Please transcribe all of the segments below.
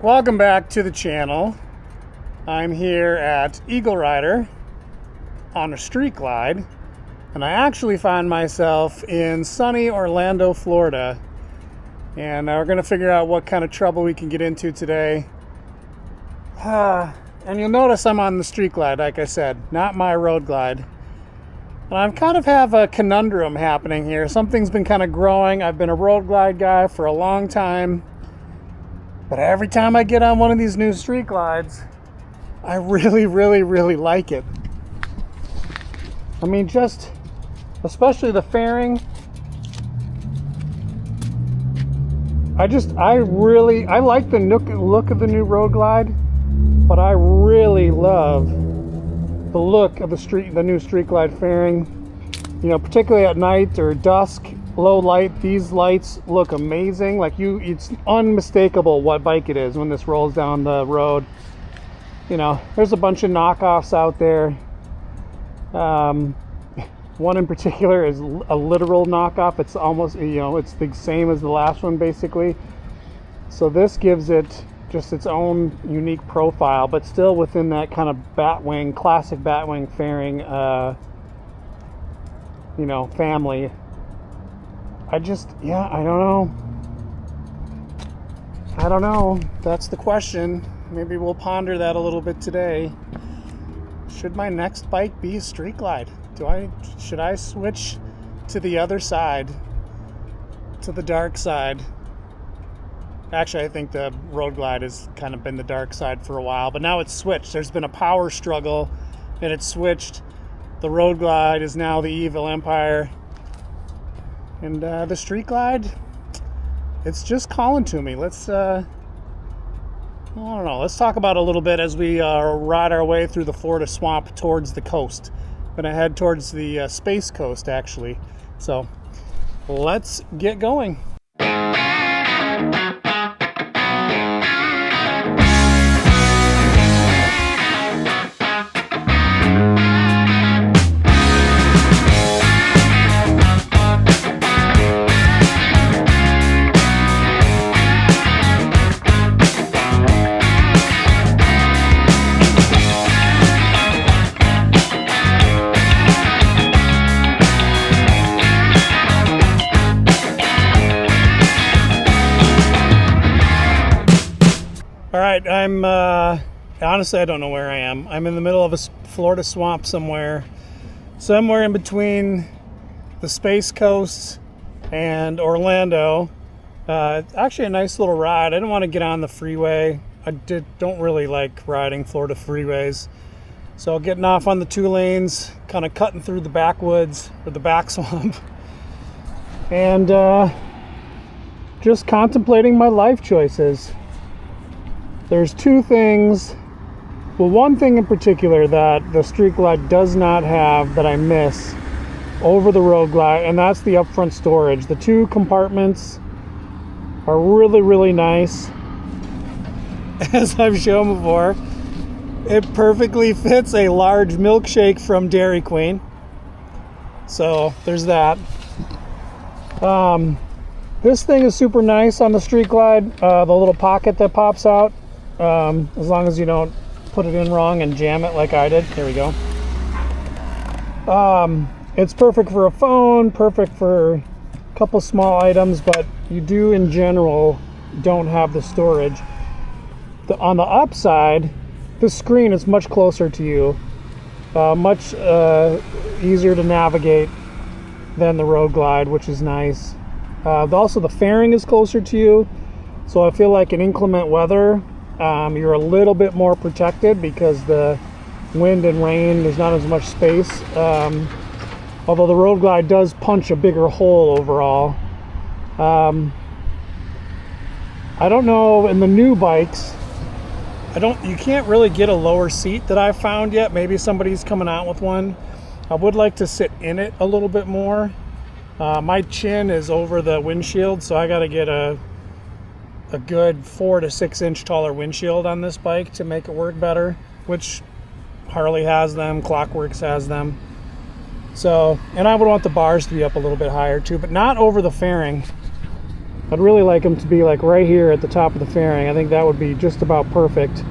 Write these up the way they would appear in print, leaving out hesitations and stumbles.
Welcome back to the channel. I'm here at Eagle Rider on a street glide, and I actually find myself in sunny Orlando, Florida. And we're going to figure out what kind of trouble we can get into today. And you'll notice I'm on the street glide, like I said, not my road glide. And I kind of have a conundrum happening here. Something's been kind of growing. I've been a road glide guy for a long time. But every time I get on one of these new street glides, I really like it. I mean, just, especially the fairing. I like the look of the new road glide, but I really love the look of the new street glide fairing. You know, particularly at night or dusk, low light, these lights look amazing. Like it's unmistakable what bike it is when this rolls down the road. You know, there's a bunch of knockoffs out there. One in particular is a literal knockoff. It's almost, it's the same as the last one basically. So this gives it just its own unique profile, but still within that kind of batwing, classic batwing fairing, family. I don't know. That's the question. Maybe we'll ponder that a little bit today. Should my next bike be a street glide? Should I switch to the other side, to the dark side? Actually, I think the road glide has kind of been the dark side for a while, but now it's switched. There's been a power struggle and it's switched. The road glide is now the evil empire. And the street glide, it's just calling to me. Let's talk about it a little bit as we ride our way through the Florida swamp towards the coast. I'm gonna head towards the Space Coast, actually. So let's get going. Alright, I'm honestly, I don't know where I am. I'm in the middle of a Florida swamp somewhere in between the Space Coast and Orlando. Actually a nice little ride. I didn't want to get on the freeway. Don't really like riding Florida freeways. So getting off on the 2 lanes, kind of cutting through the backwoods or the back swamp, and just contemplating my life choices. There's 2 things, well, one thing in particular that the street glide does not have that I miss over the road glide, and that's the upfront storage. The 2 compartments are really nice. As I've shown before, it perfectly fits a large milkshake from Dairy Queen. So there's that. This thing is super nice on the street glide, the little pocket that pops out. As long as you don't put it in wrong and jam it like I did. Here we go. It's perfect for a phone, perfect for a couple small items, but you do in general don't have the storage. On the upside, the screen is much closer to you, much easier to navigate than the road glide, which is nice. Also the fairing is closer to you, so I feel like in inclement weather, you're a little bit more protected because the wind and rain, there's not as much space. Although the road glide does punch a bigger hole overall. I don't know, in the new bikes, you can't really get a lower seat that I've found yet. Maybe somebody's coming out with one. I would like to sit in it a little bit more. My chin is over the windshield, so I gotta get a good 4 to 6 inch taller windshield on this bike to make it work better, which Harley has them, Clockworks has them. So, and I would want the bars to be up a little bit higher too, but not over the fairing. I'd really like them to be like right here at the top of the fairing. I think that would be just about perfect.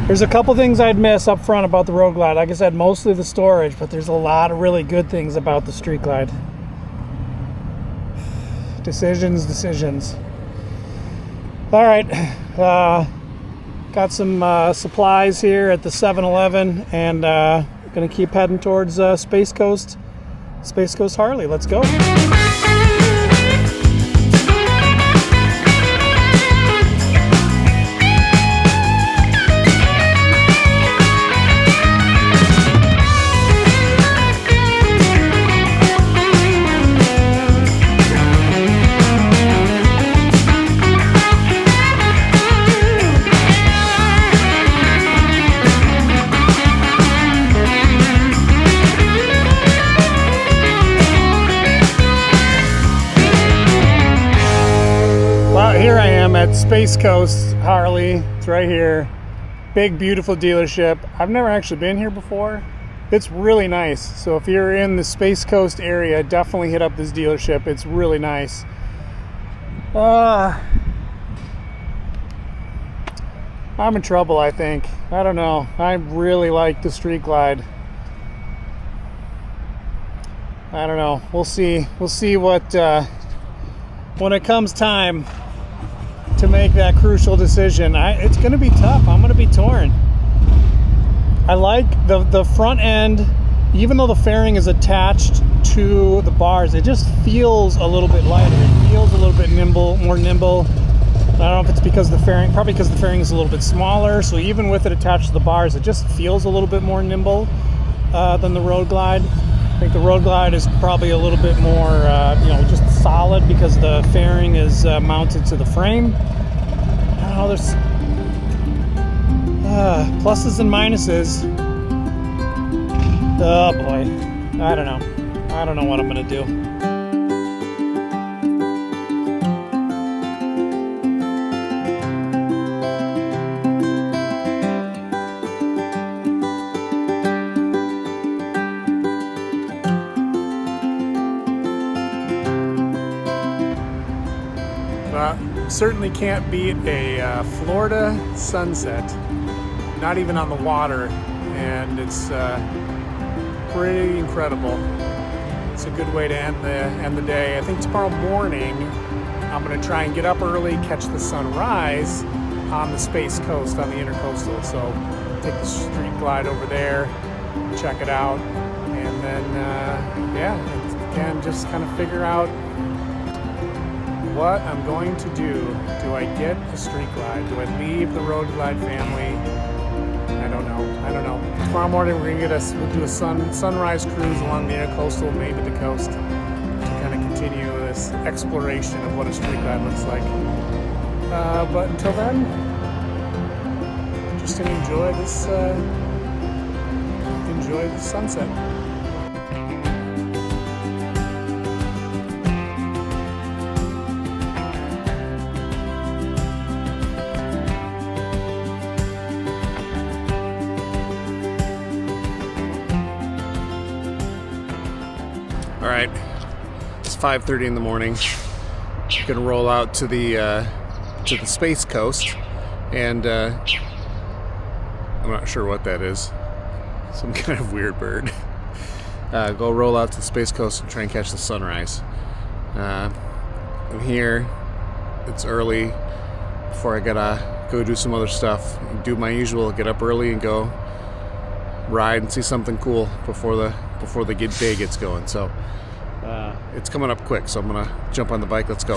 There's a couple things I'd miss up front about the Road Glide. Like I said, mostly the storage, but there's a lot of really good things about the Street Glide. Decisions. All right, got some supplies here at the 7-Eleven, and gonna keep heading towards Space Coast Harley. Let's go. Here I am at Space Coast Harley. It's right here. Big, beautiful dealership. I've never actually been here before. It's really nice. So if you're in the Space Coast area, definitely hit up this dealership. It's really nice. I'm in trouble, I think. I don't know. I really like the Street Glide. I don't know. We'll see. We'll see what when it comes time to make that crucial decision. It's going to be tough. I'm going to be torn. I like the front end, even though the fairing is attached to the bars, it just feels a little bit lighter. It feels a little bit more nimble. I don't know if it's because the fairing, probably because the fairing is a little bit smaller, so even with it attached to the bars, it just feels a little bit more nimble than the Road Glide. I think the Road Glide is probably a little bit more, just solid because the fairing is mounted to the frame. I don't know, there's pluses and minuses. Oh boy, I don't know. I don't know what I'm gonna do. Certainly can't beat a Florida sunset, not even on the water, and it's pretty incredible. It's a good way to end the day. I think tomorrow morning I'm going to try and get up early, catch the sunrise on the Space Coast, on the Intercoastal. So take the Street Glide over there, check it out, and then again, just kind of figure out what I'm going to do. Do I get a Street Glide? Do I leave the Road Glide family? I don't know. Tomorrow morning we'll do a sunrise cruise along the Intercoastal, maybe the coast, to kind of continue this exploration of what a Street Glide looks like. But until then, just enjoy this sunset. All right, it's 5:30 in the morning. I'm gonna roll out to the Space Coast, and I'm not sure what that is. Some kind of weird bird. Go roll out to the Space Coast and try and catch the sunrise. I'm here. It's early. Before I gotta go do some other stuff, do my usual, get up early and go ride and see something cool before the day gets going. So it's coming up quick, so I'm gonna jump on the bike. Let's go.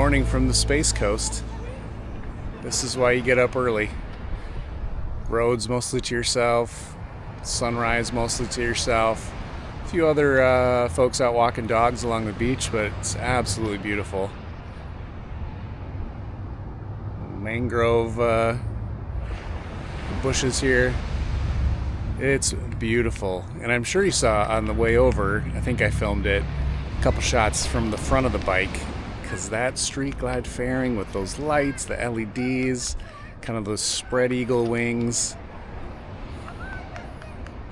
morning from the Space Coast. This is why you get up early. Roads mostly to yourself, sunrise mostly to yourself. A few other folks out walking dogs along the beach, but it's absolutely beautiful. Mangrove bushes here. It's beautiful. And I'm sure you saw on the way over, I think I filmed it, a couple shots from the front of the bike, because that Street Glide fairing with those lights, the LEDs, kind of those spread eagle wings.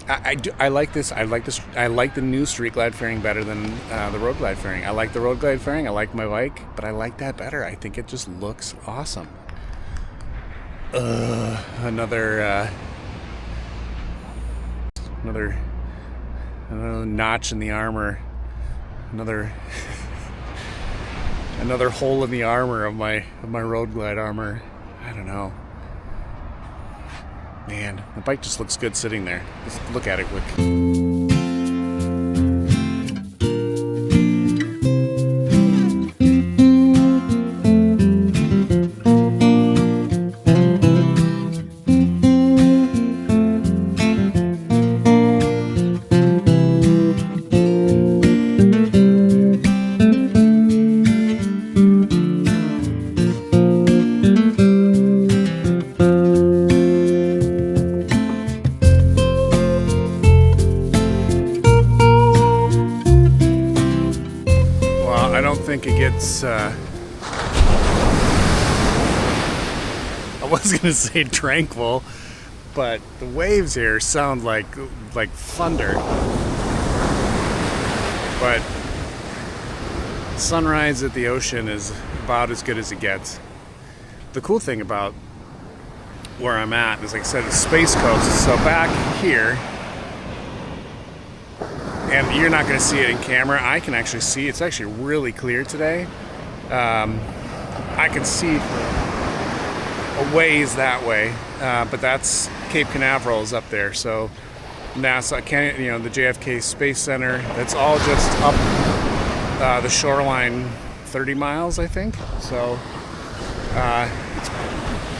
I like this. I like the new Street Glide fairing better than the Road Glide fairing. I like the Road Glide fairing. I like my bike, but I like that better. I think it just looks awesome. Another notch in the armor. Another hole in the armor of my Road Glide armor. I don't know. Man, the bike just looks good sitting there. Let's look at it quick. I was gonna say tranquil, but the waves here sound like thunder. But sunrise at the ocean is about as good as it gets. The cool thing about where I'm at is, like I said, the Space Coast. So back here, and you're not going to see it in camera. I can actually see. It's actually really clear today. I can see a ways that way, but that's Cape Canaveral is up there. So NASA, the JFK Space Center. That's all just up the shoreline, 30 miles, I think. So it's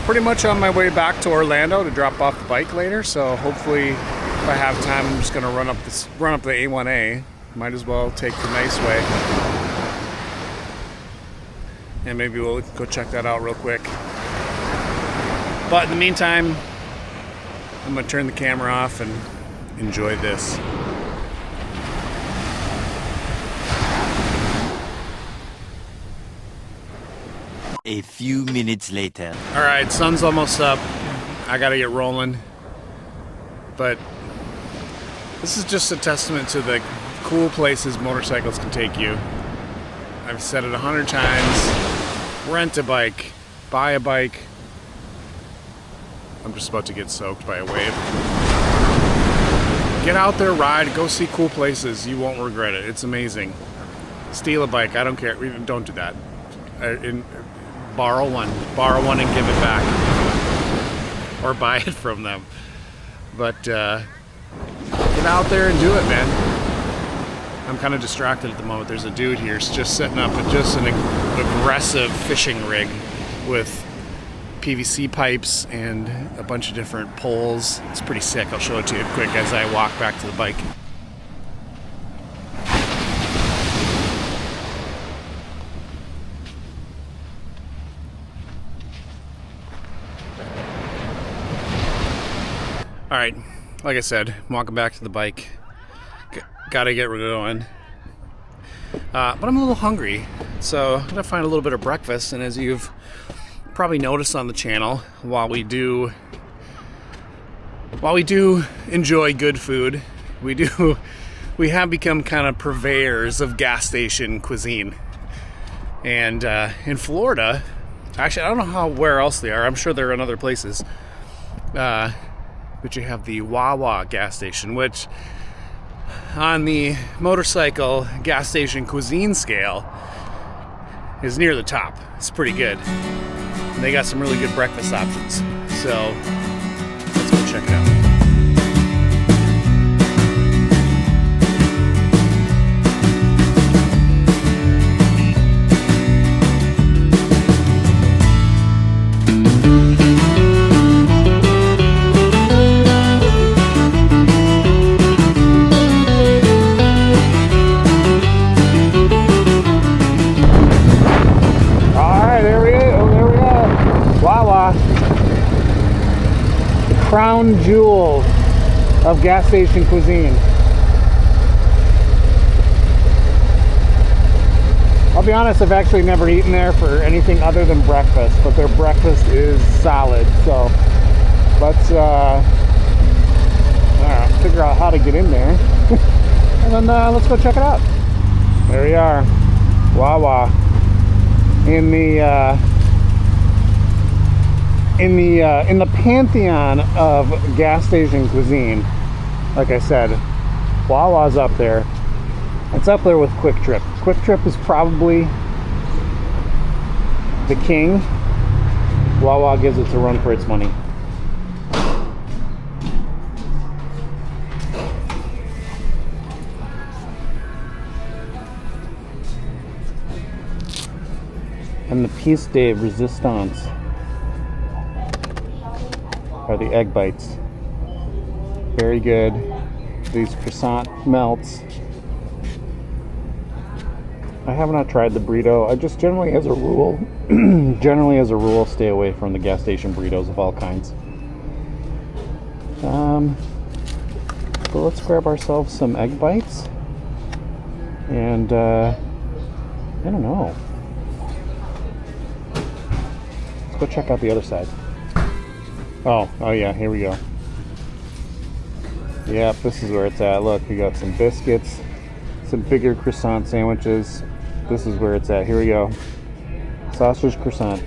pretty much on my way back to Orlando to drop off the bike later. So hopefully, if I have time, I'm just going to run up the A1A. Might as well take the nice way. And maybe we'll go check that out real quick. But in the meantime, I'm going to turn the camera off and enjoy this. A few minutes later. All right, sun's almost up. I got to get rolling. But this is just a testament to the cool places motorcycles can take you. I've said it 100 times. Rent a bike, buy a bike. I'm just about to get soaked by a wave. Get out there, ride, go see cool places. You won't regret it. It's amazing. Steal a bike. I don't care. Don't do that. Borrow one and give it back. Or buy it from them. But get out there and do it, man. I'm kind of distracted at the moment. There's a dude here just setting up just an aggressive fishing rig with PVC pipes and a bunch of different poles. It's pretty sick. I'll show it to you quick as I walk back to the bike. All right, like I said, I'm walking back to the bike. Gotta get going. But I'm a little hungry, so I'm gonna find a little bit of breakfast. And as you've probably noticed on the channel, while we do enjoy good food, we have become kind of purveyors of gas station cuisine. And in Florida, actually, I don't know where else they are. I'm sure they're in other places. But you have the Wawa gas station, which on the motorcycle gas station cuisine scale is near the top. It's pretty good. And they got some really good breakfast options. So let's go check it out. crown jewel of gas station cuisine. I'll be honest, I've actually never eaten there for anything other than breakfast, but their breakfast is solid. So let's figure out how to get in there, and then let's go check it out. There we are, Wawa, in the pantheon of gas station cuisine. Like I said, Wawa's up there. It's up there with Quick Trip. Quick Trip is probably the king. Wawa gives it a run for its money. And the piece de resistance are the egg bites. Very good. These croissant melts. I have not tried the burrito. I just generally as a rule stay away from the gas station burritos of all kinds. So let's grab ourselves some egg bites, and I don't know, let's go check out the other side. Oh yeah, here we go. Yep, this is where it's at. Look, we got some biscuits, some bigger croissant sandwiches. This is where it's at. Here we go. Sausage croissant.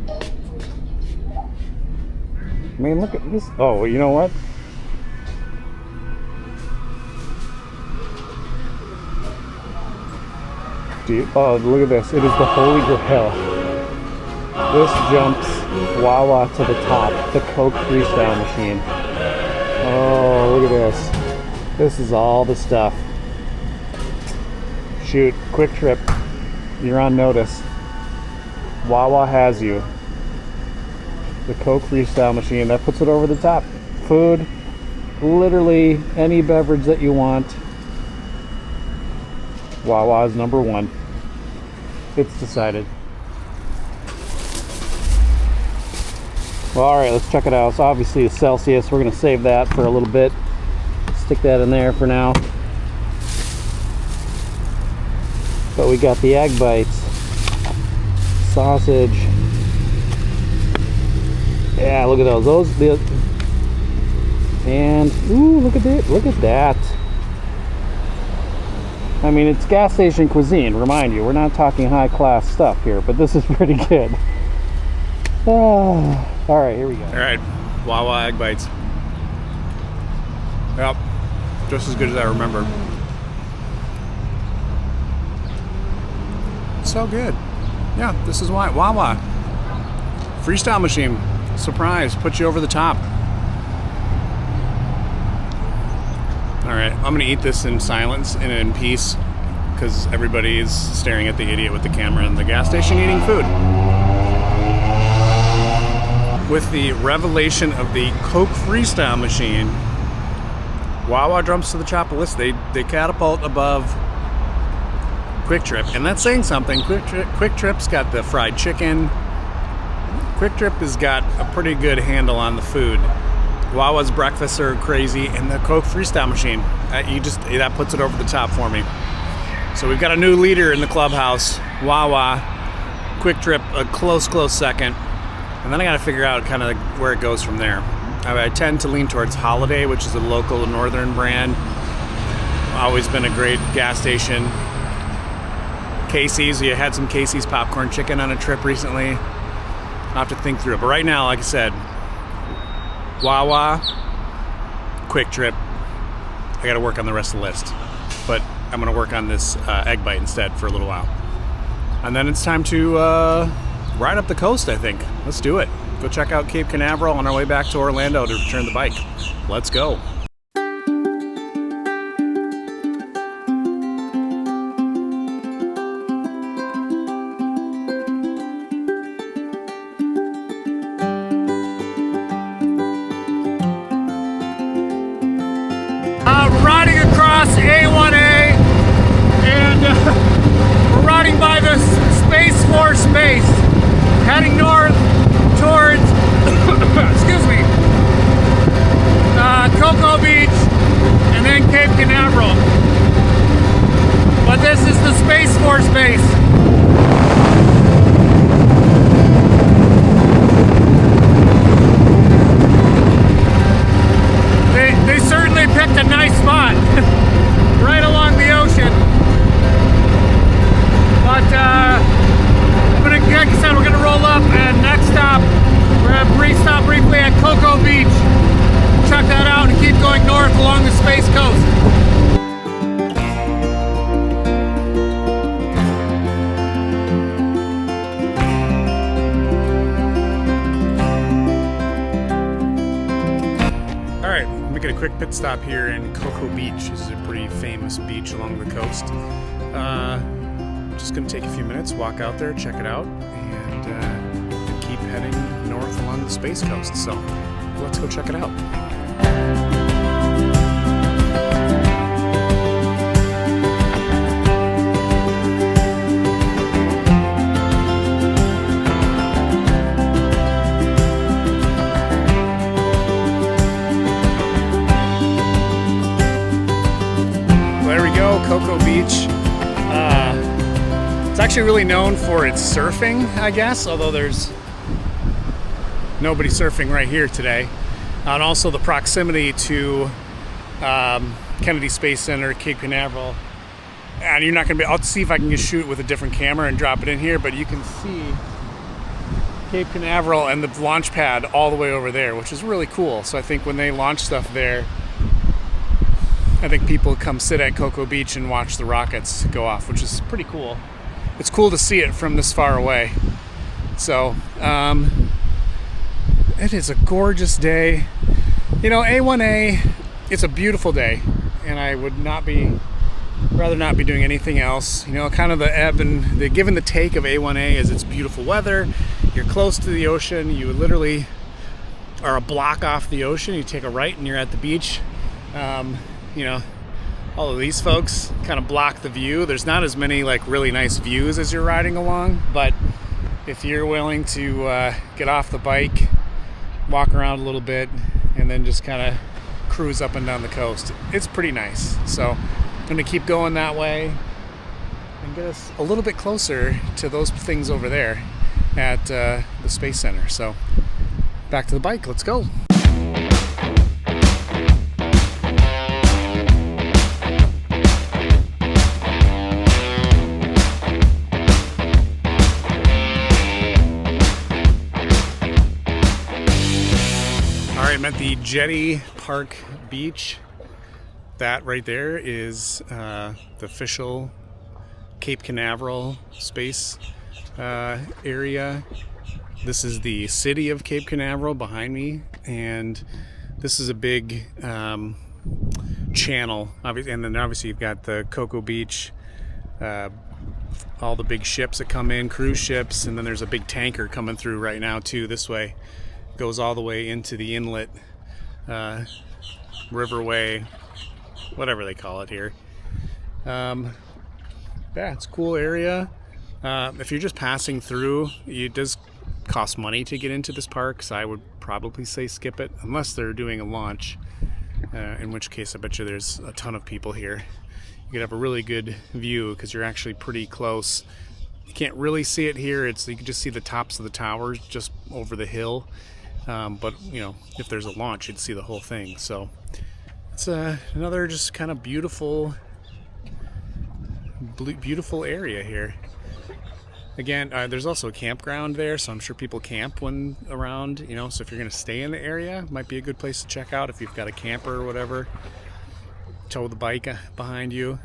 I mean, look at this. Oh, you know what? Oh, look at this. It is the Holy Grail. This jumps Wawa to the top. The Coke Freestyle machine. Oh, look at this. This is all the stuff. Shoot, Quick Trip. You're on notice. Wawa has you. The Coke Freestyle machine. That puts it over the top. Food. Literally any beverage that you want. Wawa is number one. It's decided. Well, alright, let's check it out. So obviously it's Celsius. We're going to save that for a little bit. Stick that in there for now. But we got the egg bites. Sausage. Yeah, look at those. And, ooh, look at it. Look at that. I mean, it's gas station cuisine, remind you. We're not talking high-class stuff here, but this is pretty good. Oh. All right, here we go. All right, Wawa egg bites. Yep, just as good as I remember. So good. Yeah, this is why. Wawa. Freestyle machine. Surprise, put you over the top. All right, I'm gonna eat this in silence and in peace because everybody is staring at the idiot with the camera in the gas station eating food. With the revelation of the Coke Freestyle machine, Wawa jumps to the top of the list. They catapult above Quick Trip, and that's saying something. Quick Trip's got the fried chicken. Quick Trip has got a pretty good handle on the food. Wawa's breakfasts are crazy, and the Coke Freestyle machine, that puts it over the top for me. So we've got a new leader in the clubhouse. Wawa, Quick Trip, a close second. And then I gotta figure out kind of where it goes from there. I tend to lean towards Holiday, which is a local northern brand. Always been a great gas station. Casey's, you had some Casey's popcorn chicken on a trip recently. I'll have to think through it. But right now, like I said, Wawa, Quick Trip. I gotta work on the rest of the list. But I'm gonna work on this egg bite instead for a little while. And then it's time to ride up the coast, I think. Let's do it. Go check out Cape Canaveral on our way back to Orlando to return the bike. Let's go. Riding across A1A, and we're riding by the Space Force base. the Space Force base. They certainly picked a nice spot right along the ocean. But like I said, we're gonna roll up, and next stop, we're gonna stop briefly at Cocoa Beach. Check that out and keep going north along the Space Coast. Alright, making a quick pit stop here in Cocoa Beach. This is a pretty famous beach along the coast. Just gonna take a few minutes, walk out there, check it out, and keep heading north along the Space Coast. So let's go check it out. There we go, Cocoa Beach. It's actually really known for its surfing, I guess, although there's nobody surfing right here today. And also the proximity to Kennedy Space Center, Cape Canaveral. And you're not gonna be, I'll see if I can just shoot with a different camera and drop it in here, but you can see Cape Canaveral and the launch pad all the way over there, which is really cool. So I think when they launch stuff there, I think people come sit at Cocoa Beach and watch the rockets go off, which is pretty cool. It's cool to see it from this far away. So, it is a gorgeous day. You know, A1A, it's a beautiful day, and I would rather not be doing anything else. You know, kind of the ebb and the give and the take of A1A is it's beautiful weather, you're close to the ocean, you literally are a block off the ocean, you take a right and you're at the beach. You know, all of these folks kind of block the view. There's not as many like really nice views as you're riding along, but if you're willing to get off the bike, walk around a little bit, and then just kind of cruise up and down the coast, it's pretty nice. So I'm gonna keep going that way and get us a little bit closer to those things over there at the Space Center. So back to the bike, let's go. I'm at the Jetty Park Beach. That right there is the official Cape Canaveral space area. This is the city of Cape Canaveral behind me, and this is a big channel. And then obviously you've got the Cocoa Beach, all the big ships that come in, cruise ships, and then there's a big tanker coming through right now too this way. Goes all the way into the inlet, riverway, whatever they call it here. Yeah, it's a cool area. If you're just passing through, it does cost money to get into this park, so I would probably say skip it, unless they're doing a launch, in which case I bet you there's a ton of people here. You could have a really good view because you're actually pretty close. You can't really see it here. You can just see the tops of the towers just over the hill. But you know, if there's a launch, you'd see the whole thing. So it's another just kind of beautiful area here. Again, there's also a campground there, so I'm sure people camp when around, you know, so if you're going to stay in the area, it might be a good place to check out if you've got a camper or whatever. Tow the bike behind you.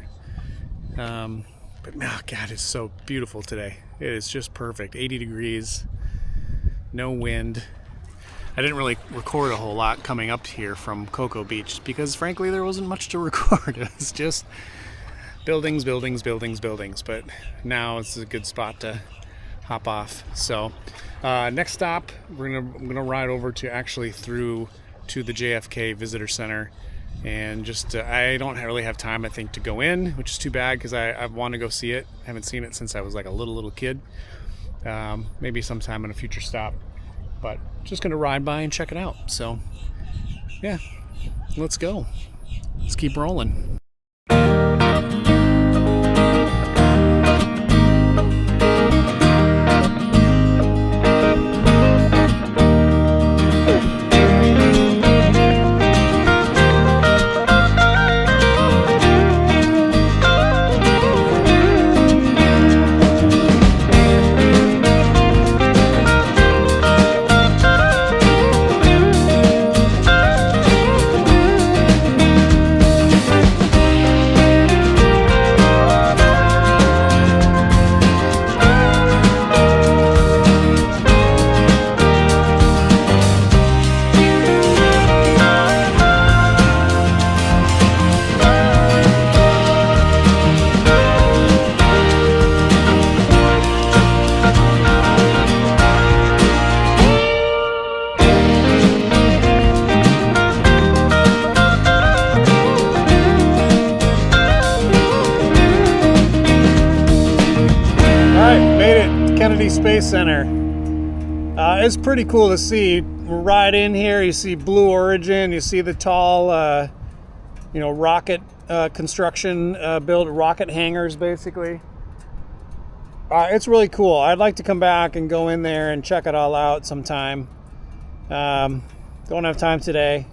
But oh God, it's so beautiful today. It is just perfect. 80 degrees, no wind. I didn't really record a whole lot coming up here from Cocoa Beach because frankly there wasn't much to record. It was just buildings, buildings, buildings, buildings. But now it's a good spot to hop off. So next stop, I'm gonna ride over to actually through to the JFK Visitor Center, and just I don't really have time, I think, to go in, which is too bad because I want to go see it. I haven't seen it since I was like a little kid. Maybe sometime in a future stop. But just gonna ride by and check it out. So yeah, let's go. Let's keep rolling. Kennedy Space Center. It's pretty cool to see. Right in here, you see Blue Origin. You see the tall, rocket construction build, rocket hangars, basically. It's really cool. I'd like to come back and go in there and check it all out sometime. Don't have time today.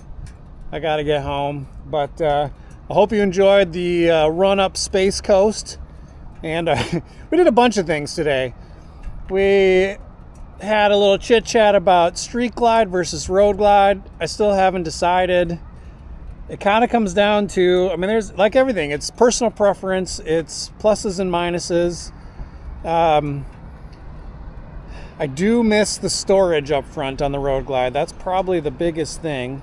I got to get home. But I hope you enjoyed the run up Space Coast. And we did a bunch of things today. We had a little chit chat about street glide versus road glide. I still haven't decided. It kind of comes down to, there's like everything. It's personal preference. It's pluses and minuses. I do miss the storage up front on the road glide. That's probably the biggest thing.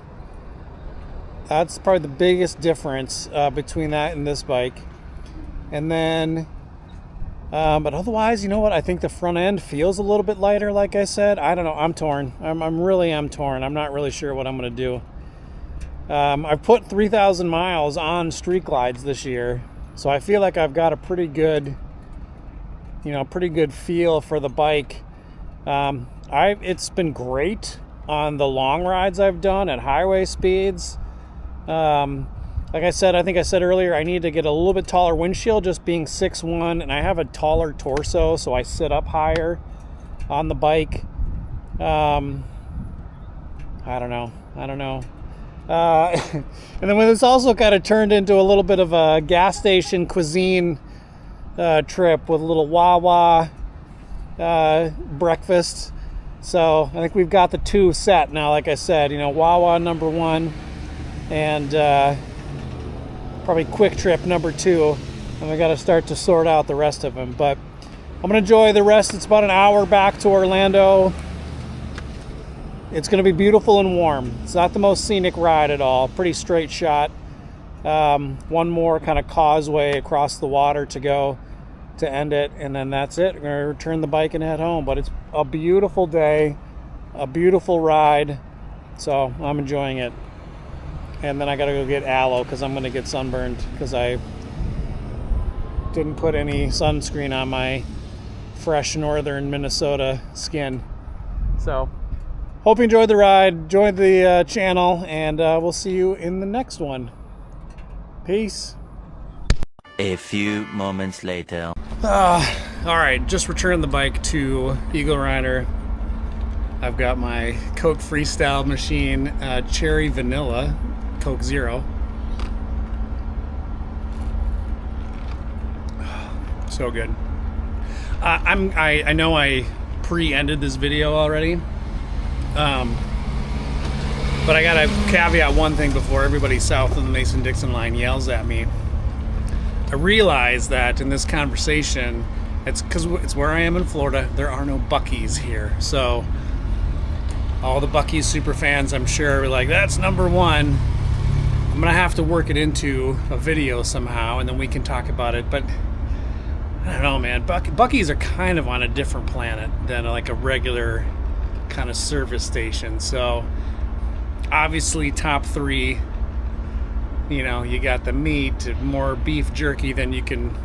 That's probably the biggest difference between that and this bike. And then, but otherwise, you know what? I think the front end feels a little bit lighter, like I said. I don't know. I'm torn. I'm really torn. I'm not really sure what I'm going to do. I've put 3,000 miles on street glides this year. So I feel like I've got a pretty good feel for the bike. It's been great on the long rides I've done at highway speeds. Like I said, I think I said earlier, I need to get a little bit taller windshield, just being 6'1", and I have a taller torso, so I sit up higher on the bike. I don't know. And then when it's also kind of turned into a little bit of a gas station cuisine trip with a little Wawa breakfast. So I think we've got the two set now, like I said, Wawa number 1 and probably Quick Trip number 2, and we got to start to sort out the rest of them. But I'm gonna enjoy the rest. It's about an hour back to Orlando. It's gonna be beautiful and warm. It's not the most scenic ride at all. Pretty straight shot. One more kind of causeway across the water to go to end it, and then that's it. We're gonna return the bike and head home. But it's a beautiful day, a beautiful ride, so I'm enjoying it. And then I gotta go get aloe because I'm gonna get sunburned because I didn't put any sunscreen on my fresh northern Minnesota skin. So hope you enjoyed the ride, enjoyed the channel, and we'll see you in the next one. Peace. A few moments later. All right, just returned the bike to Eagle Rider. I've got my Coke Freestyle machine, Cherry Vanilla, Coke Zero. So good. I know I pre-ended this video already, but I gotta caveat one thing before everybody south of the Mason-Dixon line yells at me. I realize that in this conversation, it's because it's where I am in Florida, there are no Buc-ee's here. So all the Buc-ee's super fans, I'm sure, are like, that's number 1. I'm gonna have to work it into a video somehow, and then we can talk about it. But I don't know, man. Buc-ee's are kind of on a different planet than like a regular kind of service station. So obviously top 3, you got the meat, more beef jerky than you can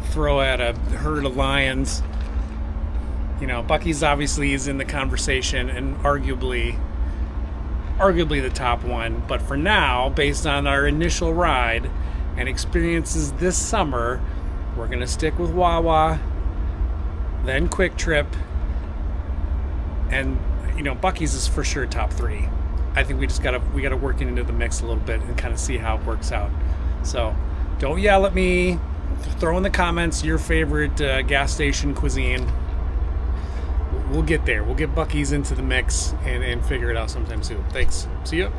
throw at a herd of lions. Buc-ee's obviously is in the conversation and arguably the top one. But for now, based on our initial ride and experiences this summer, we're gonna stick with Wawa, then Quick Trip, and Buc-ee's is for sure top 3. I think we gotta work it into the mix a little bit and kind of see how it works out. So don't yell at me. Throw in the comments your favorite gas station cuisine. We'll get there. We'll get Buc-ee's into the mix and figure it out sometime soon. Thanks. See ya.